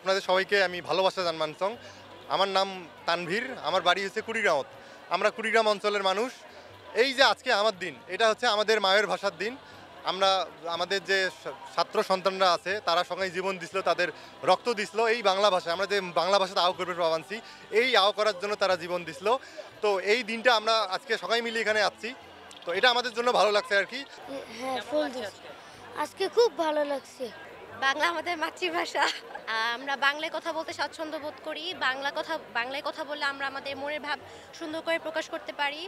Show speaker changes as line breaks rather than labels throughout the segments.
আপনাদের সবাইকে আমি ভালোবাসা জানাচ্ছি। আমার নাম তানভীর, আমার বাড়ি হচ্ছে কুড়িগ্রামত। আমরা কুড়িগ্রাম অঞ্চলের মানুষ। এই যে আজকে আমার দিন, এটা হচ্ছে আমাদের মায়ের ভাষার দিন। আমরা আমাদের যে ছাত্র সন্তানরা আছে তারা সবাই জীবন দিছিল, তাদের রক্ত দিছিল এই বাংলা ভাষায়। আমরা যে বাংলা ভাষাতে আও করবে পাবানছি, এই আও করার জন্য তারা জীবন দিছিল। তো এই দিনটা আমরা আজকে সবাই মিলে এখানে আসছি, তো এটা আমাদের জন্য ভালো লাগছে আর কি।
হ্যাঁ, ফুল দিস। আজকে খুব ভালো লাগছে।
বাংলা আমাদের মাতৃভাষা। আমরা বাংলায় কথা বলতে স্বাচ্ছন্দ্য বোধ করি। বাংলায় কথা বললে আমরা আমাদের মনের ভাব সুন্দর করে প্রকাশ করতে পারি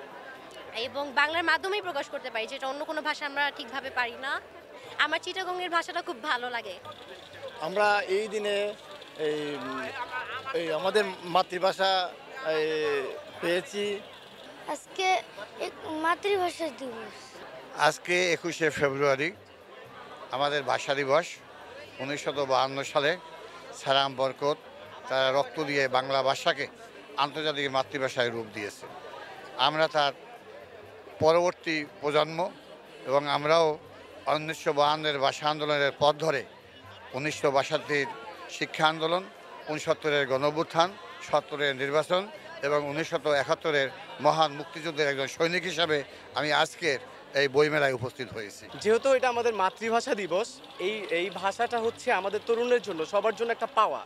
এবং বাংলার মাধ্যমেই প্রকাশ করতে পারি, যেটা অন্য কোনো ভাষা আমরা ঠিকভাবে পারি না। আমার চিটাগংয়ের ভাষাটা খুব ভালো লাগে।
আমরা এই দিনে এই এই আমাদের মাতৃভাষা পেয়েছি।
আজকে মাতৃভাষা দিবস।
আজকে 21শে ফেব্রুয়ারি আমাদের ভাষা দিবস। 1952 সালে সালাম বরকত তারা রক্ত দিয়ে বাংলা ভাষাকে আন্তর্জাতিক মাতৃভাষায় রূপ দিয়েছে। আমরা তার পরবর্তী প্রজন্ম এবং আমরাও 1952-এর ভাষা আন্দোলনের পথ ধরে 1962-র শিক্ষা আন্দোলন, 69-এর গণঅভ্যুত্থান, 70-এর নির্বাচন এবং 1971-এর মহান মুক্তিযুদ্ধের একজন সৈনিক হিসাবে আমি আজকের এই বইমেলায় উপস্থিত হয়েছি।
যেহেতু এটা আমাদের মাতৃভাষা দিবস, এই ভাষাটা হচ্ছে আমাদের তরুণের জন্য, সবার জন্য একটা পাওয়া।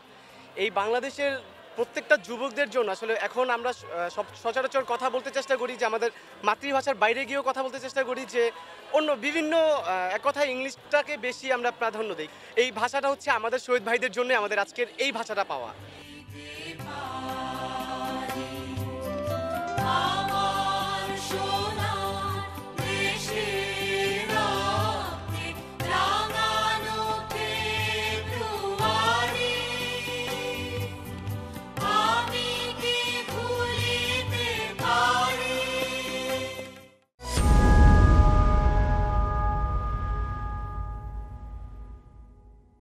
এই বাংলাদেশের প্রত্যেকটা যুবকদের জন্য আসলে এখন আমরা সচরাচর কথা বলতে চেষ্টা করি যে আমাদের মাতৃভাষার বাইরে গিয়েও কথা বলতে চেষ্টা করি, যে অন্য বিভিন্ন এক কথায় ইংলিশটাকে বেশি আমরা প্রাধান্য দিই। এই ভাষাটা হচ্ছে আমাদের শহীদ ভাইদের জন্য আমাদের আজকের এই ভাষাটা পাওয়া।